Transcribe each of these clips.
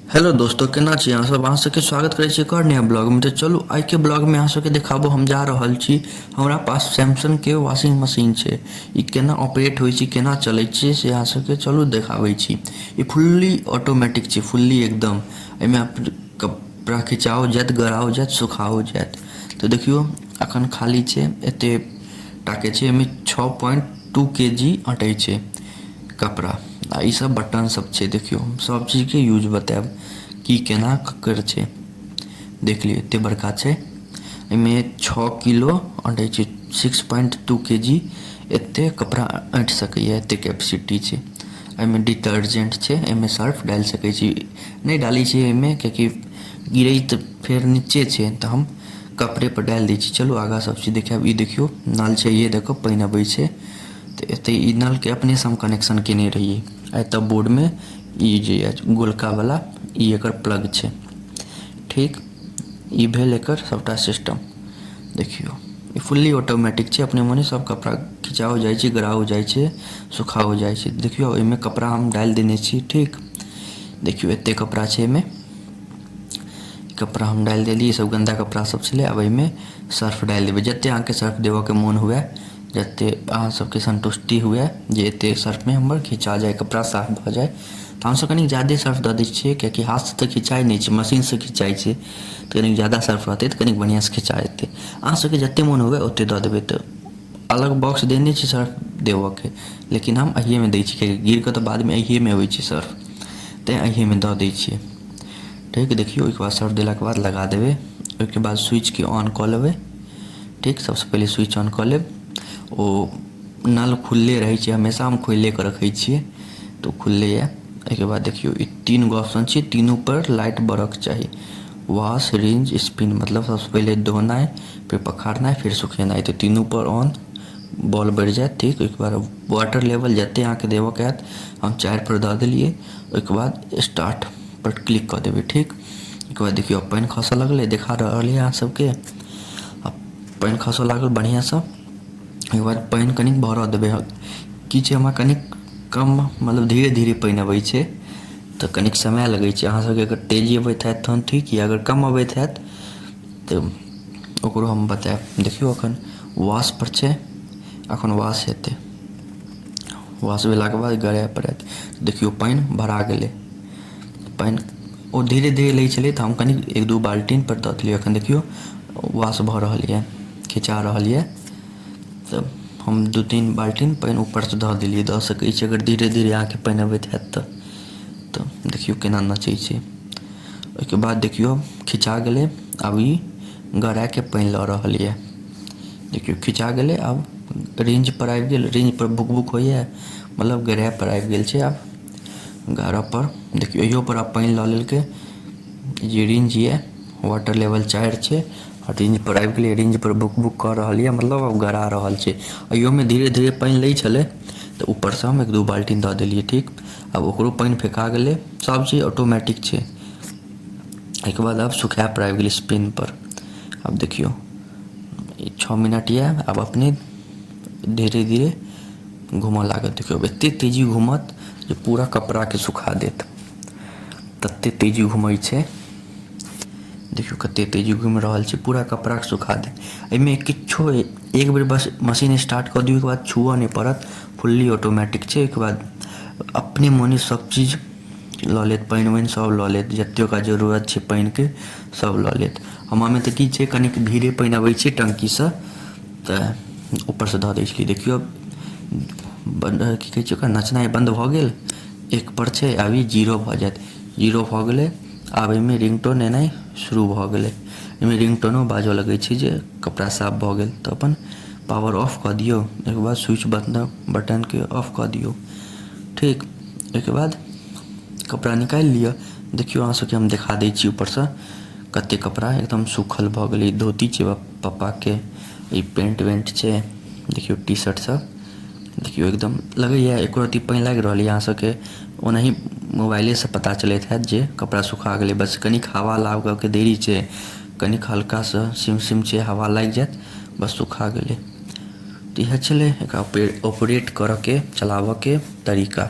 Hello दोस्तों, केना छी अहाँ सब? अहाँ सबके स्वागत करै छी एक और नया ब्लॉग में। तो चलू आइ के ब्लॉग में अहाँ सबके देखाबो हम जा रहल छी। हमरा पास सैमसंग के वॉशिंग मशीन छै। ई केना ऑपरेट होइ छै, केना चलै छै से अहाँ सबके चलू देखाबै छी। ई फुल्ली ऑटोमेटिक छै, फुल्ली एकदम। एहिमे कपड़ा खिंचाओ जायत, गड़ाओ जायत, सुखाओ जायत। तो देखियो अखन खाली छै, एते टाके छै। एहिमे 6.2 kg अटै छै कपड़ा। आ ई सब बटन सब छै। देखियो हम सब चीज के यूज बतायब की केना ककर छै। देख लियो एते बड़का छै। एहिमे 6 किलो अटै छै, 6.2 kg एते कपड़ा अँट सकैए, एते कैपेसिटी छै। एहिमे डिटर्जेंट छै, एहिमे सर्फ डालि सकै छी। नहि डालै छी एहिमे कियाकि गिरै तऽ फेर नीचे छै, तऽ हम कपड़े पर डालि दै छी। चलू आगाँ सब चीज देखायब। ई देखियो नल छै, ये देखो पानि अबै छै। तऽ एते ई नल के अपने से हम कनेक्शन केने रहिए। आ तब बोर्ड में ई जे गोलका वाला ई एकर प्लग छै। ठीक, ई भेल एकर सबटा सिस्टम। देखियो ई फुल्ली ऑटोमेटिक छै। अपने मोने सब कपड़ा खिंचाओ जाइ छै, गड़ाओ जाइ छै, सुखाओ जाइ छै। देखियो एहिमे कपड़ा हम डालि देने छी। ठीक, देखियो एते कपड़ा छै एहिमे। कपड़ा हम डालि देलिए, सब गंदा कपड़ा सब छलै। आब एहिमे सर्फ डालि देबै, जते अहाँके सर्फ देबऽके मोन हुए, जते अहाँ सबके संतुष्टि हुए जे एते सर्फ में हमर खिंचा जाए, कपड़ा साफ भऽ जाए। तऽ हमसब कनी ज्यादे सर्फ दऽ दै छियै, कियाकि हाथसँ तऽ खिंचाइ नहि छै, मशीनसँ खिंचाइ छै। तऽ कनी ज्यादा सर्फ रहतै तऽ कनी बढ़िआँसँ खिंचा जेतै। अहाँ सबके जतेक मोन हुए ओतेक दऽ देबै। तऽ अलग बॉक्स देने छी सर्फ देबऽके, लेकिन हम अहिएमे दै छी कियाकि गिर कऽ तऽ बादमे अहिएमे अबै छै सर्फ, तैँ अहिएमे दऽ दै छियै। ठीक, देखियो ओहिके बाद सर्फ देलाके बाद लगा देबै। ओहिके बाद स्विचके ऑन कऽ लेबै। ठीक, सबसँ पहिले स्विच ऑन कऽ लेब। ओ नल खुलले रहै छै, हमेशा हम खोले कऽ रखै छियै, तऽ खुलले यऽ। एहिके बाद देखियो ई 3 गो ऑप्शन छै, तीनू पर लाइट बरक चाही। वॉश, रिंज, स्पिन, मतलब सबसँ पहिले धोनाइ, फिर पखारनाइ, फिर सुखेनाइ। तऽ तीनू पर ऑन बॉल बढ़ि जायत। ठीक, ओहिके बाद वाटर लेवल जतेक अहाँके देबऽके हैत, हम 4 पर दऽ देलिए। ओहिके बाद स्टार्ट पर क्लिक कऽ देबै। ठीक, ओहिके बाद देखियो पानि खसऽ लगलै, देखा रहल यऽ अहाँ सबके। आ पानि खसऽ लागल बढ़िआँसँ। ओहिके बाद पानि कनि भरऽ देबै। की छै, हमरा कनि कम मतलब धीरे धीरे पानि अबै छै, तऽ कनिक समय लगै छै। अहाँ सबके अगर तेजी अबैत हैत तहन ठीक यऽ, अगर कम अबैत हैत तऽ ओकरो हम बतायब। देखियो एखन वॉश पर छै, एखन वॉश हेतै। वॉश भेलाके बाद गड़ाए पड़त। देखियो पानि भरा गेलै। पानि ओ धीरे धीरे लै छलै, तऽ हम कनि 1-2 बाल्टीन पर दऽ देलियै। एखन देखियो वॉश भऽ रहल यऽ, खिचा रहल यऽ। तऽ हम 2-3 बाल्टीन पानि ऊपरसँ धऽ देलिए। दऽ सकै छी अगर धीरे धीरे अहाँके पानि अबैत हैत तऽ देखियो केना नचै छै। ओहिके बाद देखियो खिचा गेलै। आब ई गड़ाके पानि लऽ रहल यऽ। देखियो खिचा गेलै। आब रेंज पर आबि गेल। रेंज पर बुक बुक होइए, मतलब गड़ाए पर आबि गेल छै। आब गारऽ पर देखियो इहो पर आब पानि लऽ लेलकै। जे रेंज यऽ वाटर लेवल 4 छै, रेंज पर आबि गेलै। रेंज पर बुक बुक कऽ रहल यऽ, मतलब अब गड़ा रहल छै। अइयोमे धीरे धीरे पानि लै छलै, तऽ ऊपरसँ हम 1-2 बाल्टीन दऽ देलिए। ठीक, आब ओकरो पानि फेका गेलै। सब चीज ऑटोमेटिक छै। एहिके बाद आब सुखाए पर आबि गेलै, स्पिन पर। आब देखियो 6 मिनट यऽ। आब अपने धीरे धीरे घूमऽ लागत। देखियो एतेक तेजी घूमत जे पूरा कपड़ाके सुखा देत, ततेक तेजी घूमै छै। देखियो कतेक तेजी घूमि रहल छै, पूरा कपड़ाके सुखा देत। एहिमे किछो एक बेर बस मशीन स्टार्ट कऽ दियौ, ओहिके बाद छुअऽ नहि पड़त। फुल्ली ऑटोमेटिक छै। ओहिके बाद अपने मोने सब चीज लऽ लेत, पानि वानि सब लऽ लेत। जतेक ओकरा जरूरत छै पानिके सब लऽ लेत। हमरामे तऽ की छै, कनिक धीरे पानि अबै छै टंकीसँ, तऽ ऊपरसँ धऽ दै छलिए। देखियो की कहै छै, ओकरा नचनाइ बन्द भऽ गेल। 1 पर छै, आब ई 0 भऽ जायत। 0 भऽ गेलै। आब एहिमे रिंगटोन एनाइ शुरू भऽ गेलै। एहिमे रिंगटोनो बाजऽ लगै छै जे कपड़ा साफ भऽ गेल। तऽ अपन पावर ऑफ कऽ दियौ। ओहिके बाद स्विच बटनके ऑफ कऽ दियौ। ठीक, ओहिके बाद कपड़ा निकालि लिअ। देखियो अहाँ सबके हम देखा दै छी ऊपरसँ कतेक कपड़ा एकदम सूखल भऽ गेलै। धोती छै पप्पाके, ई पेंट वेंट छै। देखियो टी शर्ट सब देखियो एकदम लगैए एको रत्ती पानि लागि रहल यऽ। अहाँ सबके ओनाही मोबाइलेसँ पता चलैत हैत जे कपड़ा सुखा गेलै। बस कनिक हवा लागऽके देरी छै, कनिक हल्कासँ सिम सिम छै, हवा लागि जायत, बस सुखा गेलै। तऽ इएह छलै एकरा ऑपरेट करऽके, चलाबऽके तरीका।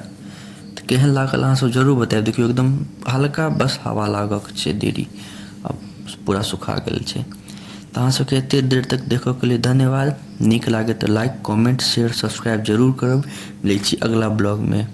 तऽ केहन लागल अहाँ सब जरूर बताएब। देखियो एकदम हल्का बस हवा लागक छै देरी, अब पूरा सुखा गेल छै। तऽ अहाँ सबके एते देर तक देखऽ के लिए धन्यवाद। नीक लागे तऽ लाइक कमेंट शेयर सब्सक्राइब जरूर करब। मिलै छी अगला ब्लॉग में।